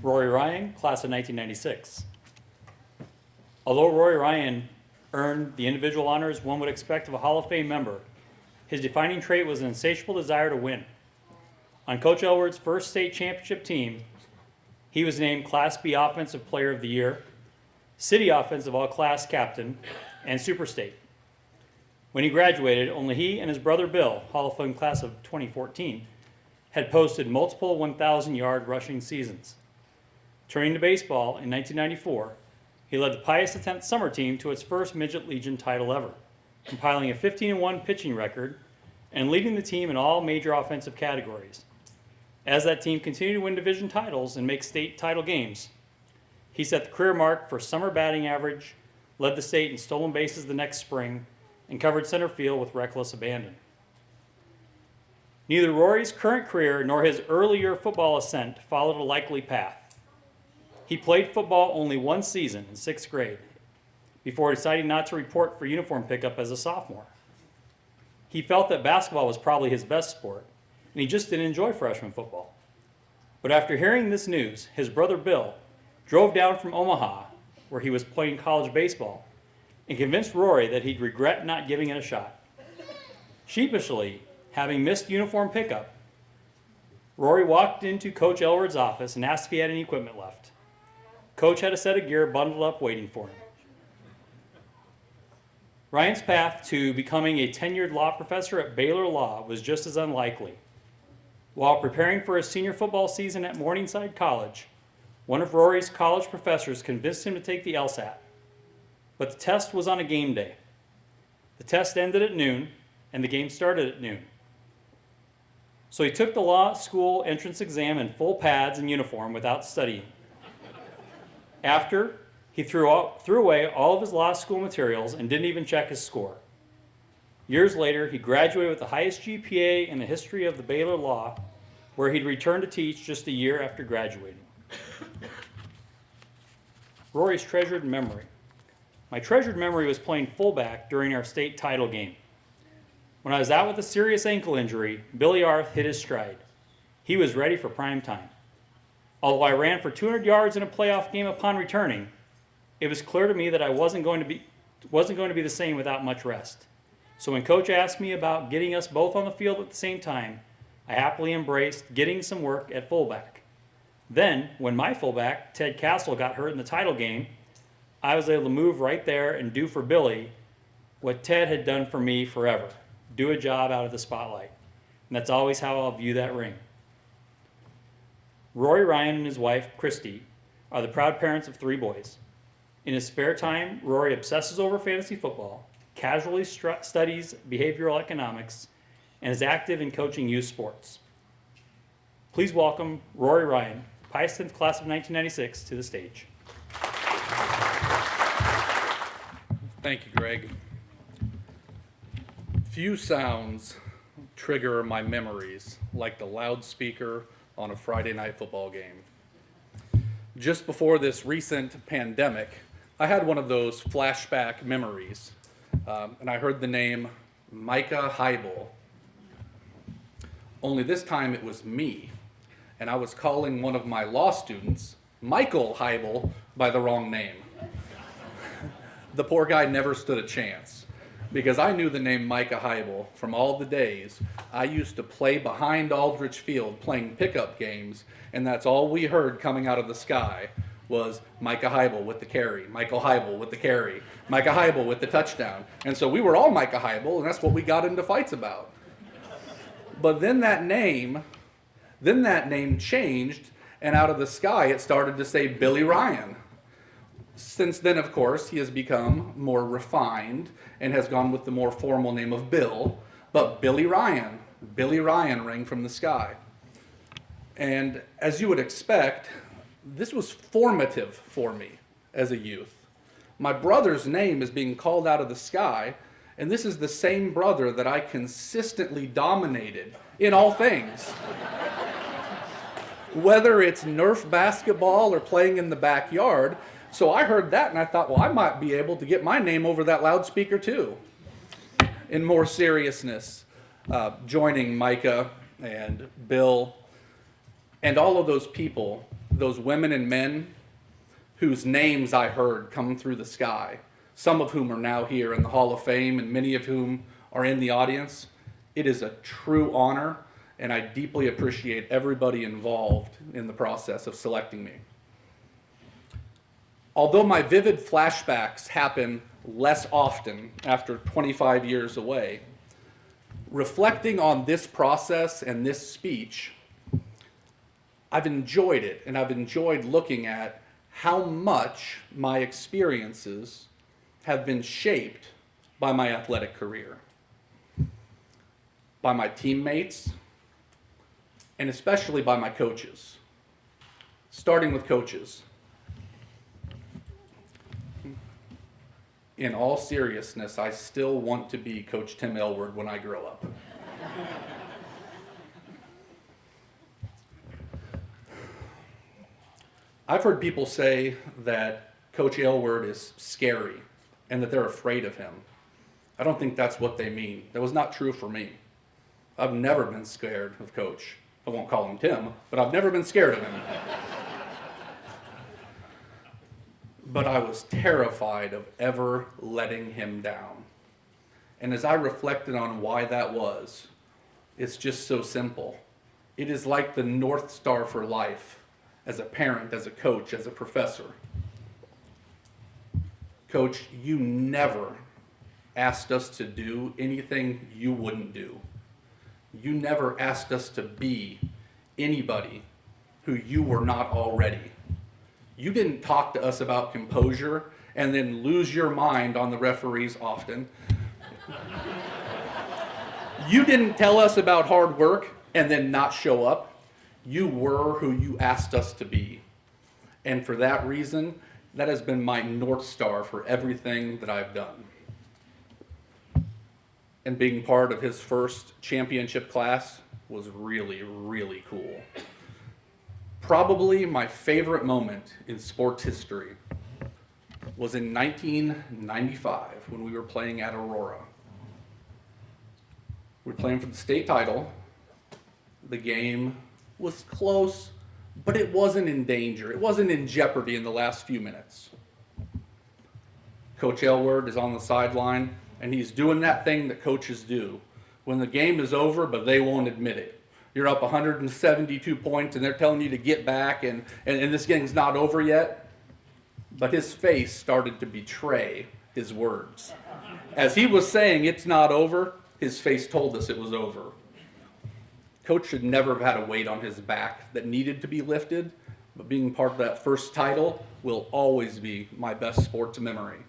Rory Ryan, class of 1996. Although Rory Ryan earned the individual honors one would expect of a Hall of Fame member, his defining trait was an insatiable desire to win. On Coach Elward's first state championship team, he was named Class B Offensive Player of the Year, City Offensive All-Class Captain, and Super State. When he graduated, only he and his brother Bill, Hall of Fame class of 2014, had posted multiple 1,000-yard rushing seasons. Turning to baseball in 1994, he led the Pius X summer team to its first Midget Legion title ever, compiling a 15-1 pitching record and leading the team in all major offensive categories. As that team continued to win division titles and make state title games, he set the career mark for summer batting average, led the state in stolen bases the next spring, and covered center field with reckless abandon. Neither Rory's current career nor his earlier football ascent followed a likely path. He played football only one season in 6th grade before deciding not to report for uniform pickup as a sophomore. He felt that basketball was probably his best sport, and he just didn't enjoy freshman football. But after hearing this news, his brother Bill drove down from Omaha, where he was playing college baseball, and convinced Rory that he'd regret not giving it a shot. Sheepishly, having missed uniform pickup, Rory walked into Coach Elward's office and asked if he had any equipment left. Coach had a set of gear bundled up waiting for him. Ryan's path to becoming a tenured law professor at Baylor Law was just as unlikely. While preparing for his senior football season at Morningside College, one of Rory's college professors convinced him to take the LSAT. But the test was on a game day. The test ended at noon, and the game started at noon. So he took the law school entrance exam in full pads and uniform without studying. After, he threw away all of his law school materials and didn't even check his score. Years later, he graduated with the highest GPA in the history of the Baylor Law, where he'd returned to teach just a year after graduating. Rory's treasured memory. My treasured memory was playing fullback during our state title game. When I was out with a serious ankle injury, Billy Arth hit his stride. He was ready for prime time. Although I ran for 200 yards in a playoff game upon returning, it was clear to me that I wasn't going to be the same without much rest. So when Coach asked me about getting us both on the field at the same time, I happily embraced getting some work at fullback. Then, when my fullback, Ted Castle, got hurt in the title game, I was able to move right there and do for Billy what Ted had done for me forever, do a job out of the spotlight. And that's always how I'll view that ring. Rory Ryan and his wife, Christy, are the proud parents of 3 boys. In his spare time, Rory obsesses over fantasy football, casually studies behavioral economics, and is active in coaching youth sports. Please welcome Rory Ryan, Pius X class of 1996, to the stage. Thank you, Greg. Few sounds trigger my memories like the loudspeaker on a Friday night football game. Just before this recent pandemic, I had one of those flashback memories, and I heard the name Micah Heibel. Only this time it was me, and I was calling one of my law students, Michael Heibel, by the wrong name. The poor guy never stood a chance, because I knew the name Micah Heibel from all the days I used to play behind Aldrich Field playing pickup games, and that's all we heard coming out of the sky was Micah Heibel with the carry, Michael Heibel with the carry, Micah Heibel with the touchdown. And so we were all Micah Heibel, and that's what we got into fights about. But then that name changed, and out of the sky it started to say Billy Ryan. Since then, of course, he has become more refined and has gone with the more formal name of Bill, but Billy Ryan rang from the sky. And as you would expect, this was formative for me as a youth. My brother's name is being called out of the sky, and this is the same brother that I consistently dominated in all things. Whether it's Nerf basketball or playing in the backyard. So I heard that and I thought, well, I might be able to get my name over that loudspeaker too. In more seriousness, joining Micah and Bill and all of those people those women and men whose names I heard come through the sky, some of whom are now here in the Hall of Fame and many of whom are in the audience, it is a true honor, and I deeply appreciate everybody involved in the process of selecting me. Although my vivid flashbacks happen less often after 25 years away, reflecting on this process and this speech, I've enjoyed it, and I've enjoyed looking at how much my experiences have been shaped by my athletic career, by my teammates, and especially by my coaches. Starting with coaches. In all seriousness, I still want to be Coach Tim Aylward when I grow up. I've heard people say that Coach Aylward is scary and that they're afraid of him. I don't think that's what they mean. That was not true for me. I've never been scared of Coach. I won't call him Tim, but I've never been scared of him. But I was terrified of ever letting him down. And as I reflected on why that was, it's just so simple. It is like the North Star for life, as a parent, as a coach, as a professor. Coach, you never asked us to do anything you wouldn't do. You never asked us to be anybody who you were not already. You didn't talk to us about composure and then lose your mind on the referees often. You didn't tell us about hard work and then not show up. You were who you asked us to be. And for that reason, that has been my North Star for everything that I've done. And being part of his first championship class was really, really cool. Probably my favorite moment in sports history was in 1995 when we were playing at Aurora. We were playing for the state title. The game was close, but it wasn't in danger. It wasn't in jeopardy in the last few minutes. Coach Aylward is on the sideline, and he's doing that thing that coaches do when the game is over, but they won't admit it. You're up 172 points, and they're telling you to get back, and this game's not over yet. But his face started to betray his words. As he was saying it's not over, his face told us it was over. Coach should never have had a weight on his back that needed to be lifted, but being part of that first title will always be my best sports memory.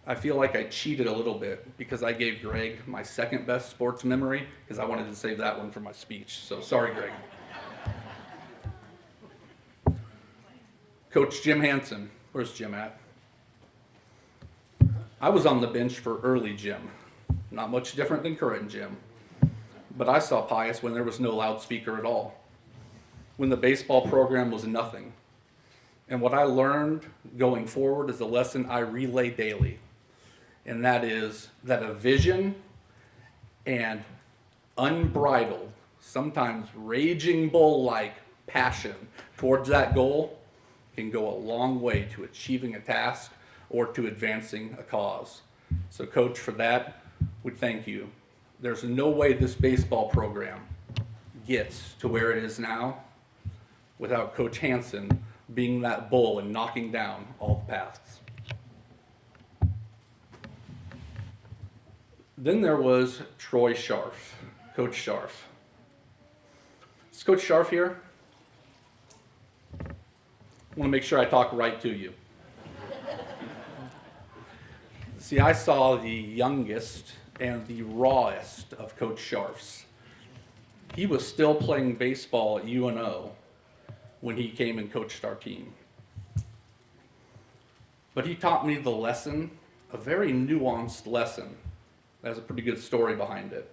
I feel like I cheated a little bit because I gave Greg my second best sports memory because I wanted to save that one for my speech. So sorry, Greg. Coach Jim Hansen. Where's Jim at? I was on the bench for early Jim. Not much different than current Jim. But I saw Pius when there was no loudspeaker at all. When the baseball program was nothing. And what I learned going forward is a lesson I relay daily. And that is that a vision and unbridled, sometimes raging bull-like passion towards that goal can go a long way to achieving a task or to advancing a cause. So Coach, for that, we thank you. There's no way this baseball program gets to where it is now without Coach Hansen being that bull and knocking down all the paths. Then there was Troy Scharf, Coach Scharf. Is Coach Scharf here? I want to make sure I talk right to you. See, I saw the youngest and the rawest of Coach Scharfs. He was still playing baseball at UNO when he came and coached our team. But he taught me the lesson, a very nuanced lesson. There's a pretty good story behind it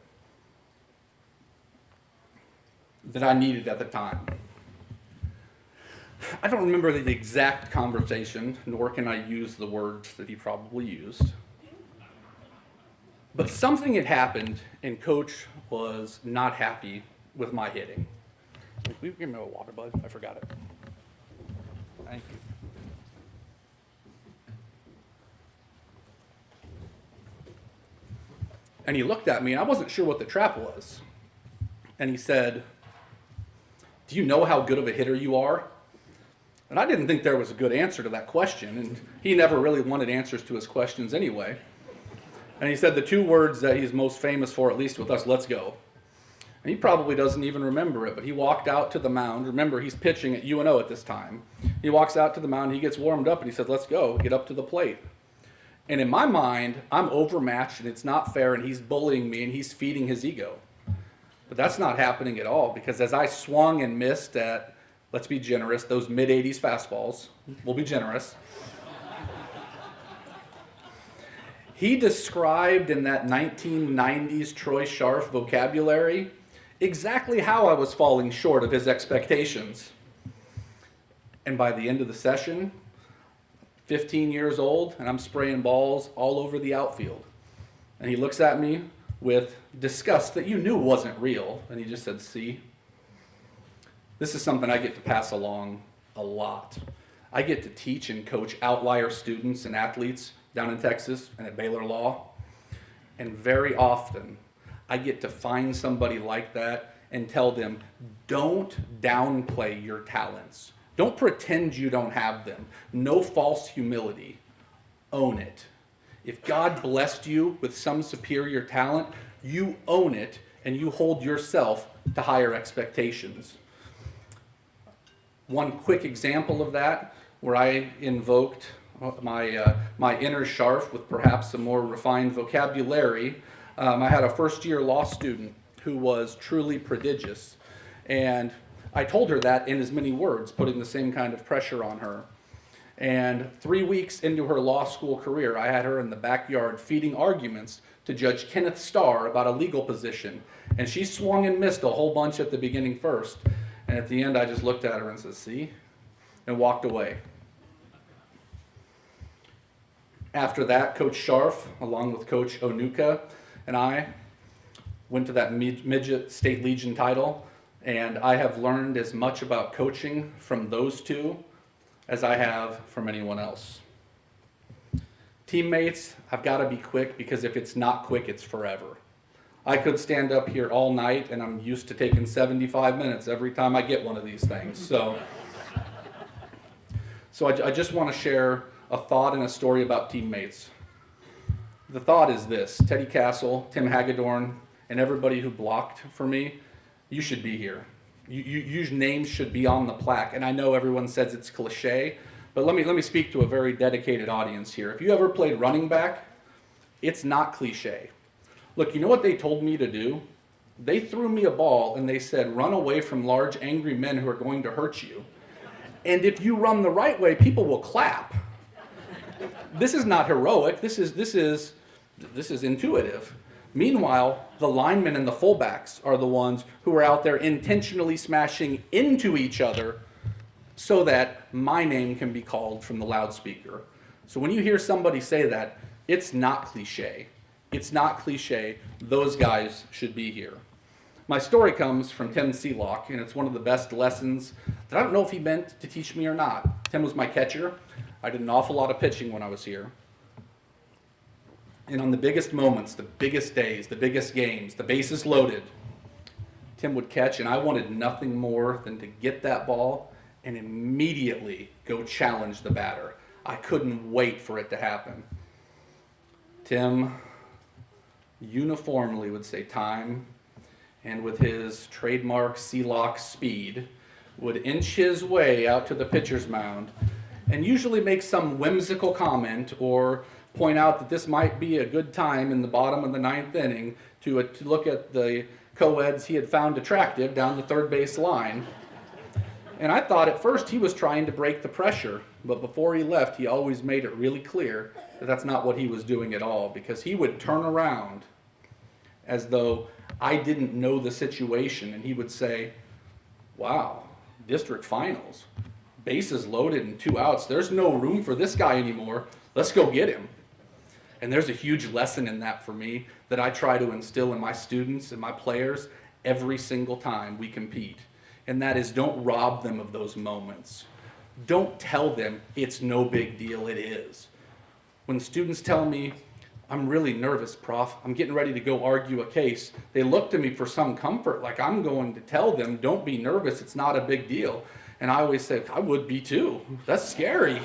that I needed at the time. I don't remember the exact conversation, nor can I use the words that he probably used. But something had happened, and Coach was not happy with my hitting. Will you give me a water, bud? I forgot it. Thank you. And he looked at me, and I wasn't sure what the trap was. And he said, "Do you know how good of a hitter you are?" And I didn't think there was a good answer to that question, and he never really wanted answers to his questions anyway. And he said the two words that he's most famous for, at least with us, "Let's go." And he probably doesn't even remember it, but he walked out to the mound. Remember, he's pitching at UNO at this time. He walks out to the mound, he gets warmed up, and he said, "Let's go, get up to the plate." And in my mind, I'm overmatched, and it's not fair, and he's bullying me, and he's feeding his ego. But that's not happening at all, because as I swung and missed at, let's be generous, those mid-80s fastballs, we'll be generous, he described in that 1990s Troy Scharf vocabulary exactly how I was falling short of his expectations. And by the end of the session, 15 years old, and I'm spraying balls all over the outfield. And he looks at me with disgust that you knew wasn't real, and he just said, "See, this is something I get to pass along a lot. I get to teach and coach outlier students and athletes down in Texas and at Baylor Law. And very often, I get to find somebody like that and tell them, don't downplay your talents. Don't pretend you don't have them. No false humility. Own it. If God blessed you with some superior talent, you own it and you hold yourself to higher expectations." One quick example of that, where I invoked my inner Scharf with perhaps some more refined vocabulary. I had a first-year law student who was truly prodigious, and I told her that in as many words, putting the same kind of pressure on her. And 3 weeks into her law school career, I had her in the backyard feeding arguments to Judge Kenneth Starr about a legal position, and she swung and missed a whole bunch at the beginning first. And at the end, I just looked at her and said, "See?" and walked away. After that, Coach Scharf, along with Coach Onuka, and I went to that midget state legion title, and I have learned as much about coaching from those two as I have from anyone else. Teammates, I've got to be quick, because if it's not quick, it's forever. I could stand up here all night, and I'm used to taking 75 minutes every time I get one of these things. So I just want to share a thought and a story about teammates. The thought is this: Teddy Castle, Tim Hagedorn, and everybody who blocked for me, you should be here. Your names should be on the plaque. And I know everyone says it's cliche, but let me speak to a very dedicated audience here. If you ever played running back, it's not cliche. Look, you know what they told me to do? They threw me a ball and they said, "Run away from large, angry men who are going to hurt you. And if you run the right way, people will clap." This is not heroic. This is intuitive. Meanwhile, the linemen and the fullbacks are the ones who are out there intentionally smashing into each other so that my name can be called from the loudspeaker. So when you hear somebody say that, it's not cliche. It's not cliche. Those guys should be here. My story comes from Tim Seelock, and it's one of the best lessons that I don't know if he meant to teach me or not. Tim was my catcher. I did an awful lot of pitching when I was here. And on the biggest moments, the biggest days, the biggest games, the bases loaded, Tim would catch, and I wanted nothing more than to get that ball and immediately go challenge the batter. I couldn't wait for it to happen. Tim uniformly would say time, and with his trademark Seelock speed, would inch his way out to the pitcher's mound and usually make some whimsical comment or point out that this might be a good time in the bottom of the ninth inning to look at the co-eds he had found attractive down the third base line. And I thought at first he was trying to break the pressure, but before he left, he always made it really clear that that's not what he was doing at all, because he would turn around as though I didn't know the situation, and he would say, "Wow, district finals, bases loaded and 2 outs. There's no room for this guy anymore. Let's go get him." And there's a huge lesson in that for me that I try to instill in my students and my players every single time we compete. and that is don't rob them of those moments. Don't tell them it's no big deal, it is. When students tell me, I'm really nervous, Prof, I'm getting ready to go argue a case, they look to me for some comfort, like I'm going to tell them, don't be nervous, it's not a big deal. And I always say, I would be too, that's scary.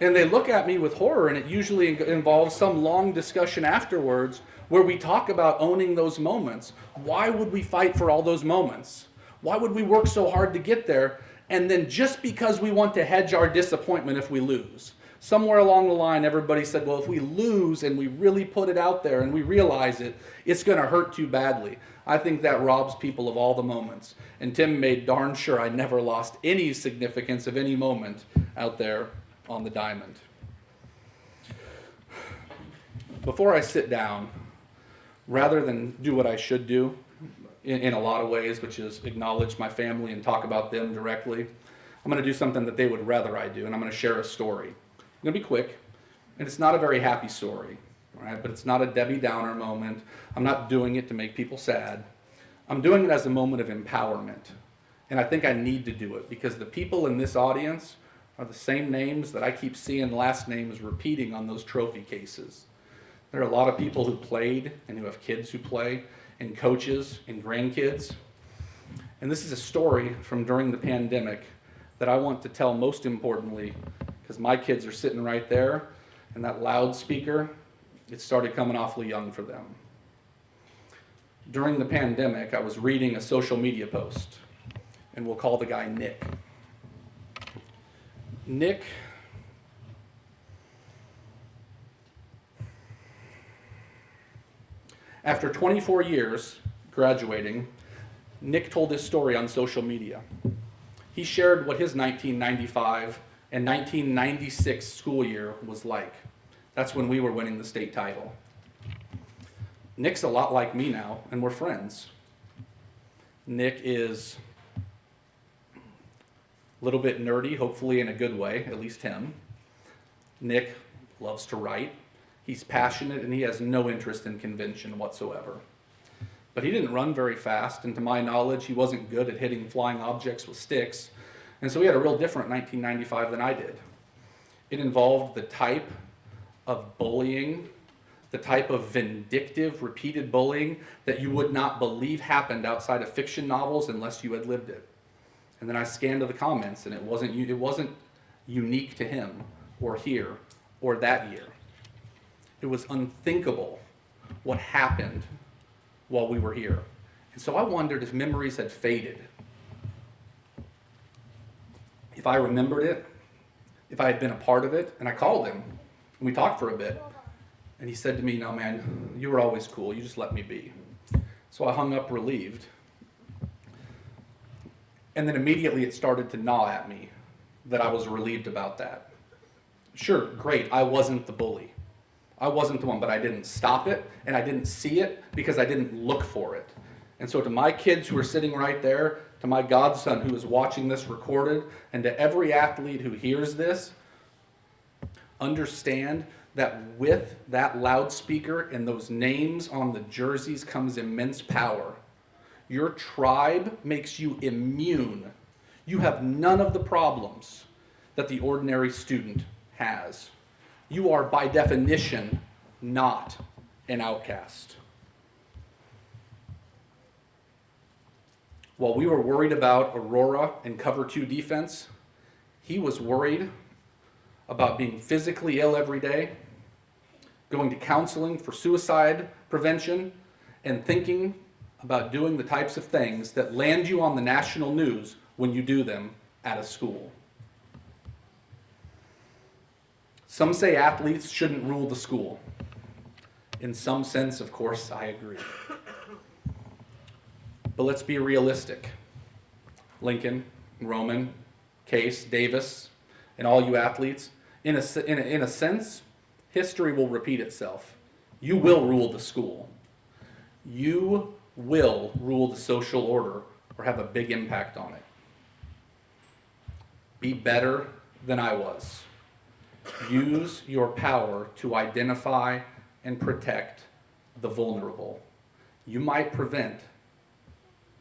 And they look at me with horror, and it usually involves some long discussion afterwards where we talk about owning those moments. Why would we fight for all those moments? Why would we work so hard to get there? And then just because we want to hedge our disappointment if we lose. Somewhere along the line, everybody said, well, if we lose and we really put it out there and we realize it, it's going to hurt too badly. I think that robs people of all the moments. And Tim made darn sure I never lost any significance of any moment out there on the diamond. Before I sit down, rather than do what I should do in a lot of ways, which is acknowledge my family and talk about them directly, I'm going to do something that they would rather I do, and I'm going to share a story. I'm going to be quick, and it's not a very happy story, all right? But it's not a Debbie Downer moment. I'm not doing it to make people sad. I'm doing it as a moment of empowerment, and I think I need to do it because the people in this audience are the same names that I keep seeing last names repeating on those trophy cases. There are a lot of people who played and who have kids who play, and coaches and grandkids. And this is a story from during the pandemic that I want to tell most importantly because my kids are sitting right there, and that loudspeaker, it started coming awfully young for them. During the pandemic, I was reading a social media post, and we'll call the guy Nick. Nick after 24 years graduating, Nick told his story on social media. He shared what his 1995 and 1996 school year was like. That's when we were winning the state title. Nick's a lot like me now, and we're friends. Nick is a little bit nerdy, hopefully in a good way, at least him. Nick loves to write. He's passionate, and he has no interest in convention whatsoever. But he didn't run very fast, and to my knowledge, he wasn't good at hitting flying objects with sticks. And so he had a real different 1995 than I did. It involved the type of bullying, the type of vindictive, repeated bullying that you would not believe happened outside of fiction novels unless you had lived it. And then I scanned the comments, and it wasn't unique to him, or here, or that year. It was unthinkable what happened while we were here. And so I wondered if memories had faded. If I remembered it, if I had been a part of it, and I called him, and we talked for a bit. And he said to me, no man, you were always cool, you just let me be. So I hung up relieved. And then immediately it started to gnaw at me that I was relieved about that. Sure, great, I wasn't the bully. I wasn't the one, but I didn't stop it, and I didn't see it because I didn't look for it. And so to my kids who are sitting right there, to my godson who is watching this recorded, and to every athlete who hears this, understand that with that loudspeaker and those names on the jerseys comes immense power. Your tribe makes you immune. You have none of the problems that the ordinary student has. You are, by definition, not an outcast. While we were worried about Aurora and cover 2 defense, he was worried about being physically ill every day, going to counseling for suicide prevention, and thinking about doing the types of things that land you on the national news when you do them at a school. Some say athletes shouldn't rule the school. In some sense, of course, I agree. But let's be realistic. Lincoln, Roman, Case, Davis, and all you athletes, in a sense, history will repeat itself. You will rule the school. You will rule the social order or have a big impact on it. Be better than I was. Use your power to identify and protect the vulnerable. You might prevent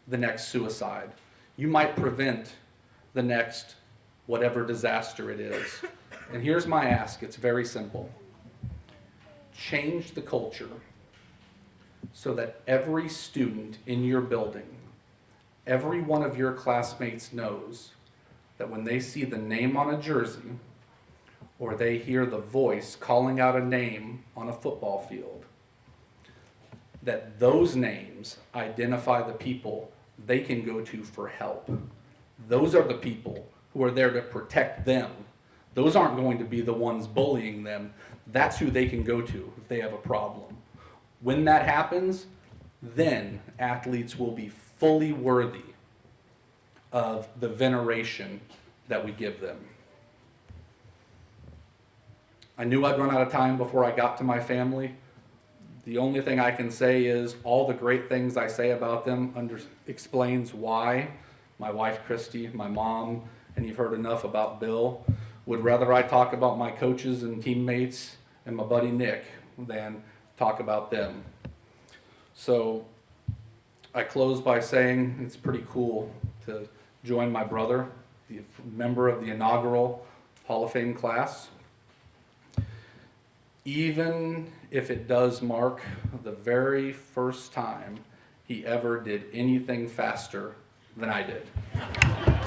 the next suicide. You might prevent the next whatever disaster it is. And here's my ask, it's very simple. Change the culture so that every student in your building, every one of your classmates knows that when they see the name on a jersey or they hear the voice calling out a name on a football field, that those names identify the people they can go to for help. Those are the people who are there to protect them. Those aren't going to be the ones bullying them. That's who they can go to if they have a problem. When that happens, then athletes will be fully worthy of the veneration that we give them. I knew I'd run out of time before I got to my family. The only thing I can say is all the great things I say about them explains why my wife Christy, my mom, and you've heard enough about Bill, would rather I talk about my coaches and teammates and my buddy Nick than talk about them. So I close by saying it's pretty cool to join my brother, the member of the inaugural Hall of Fame class. Even if it does mark the very first time he ever did anything faster than I did.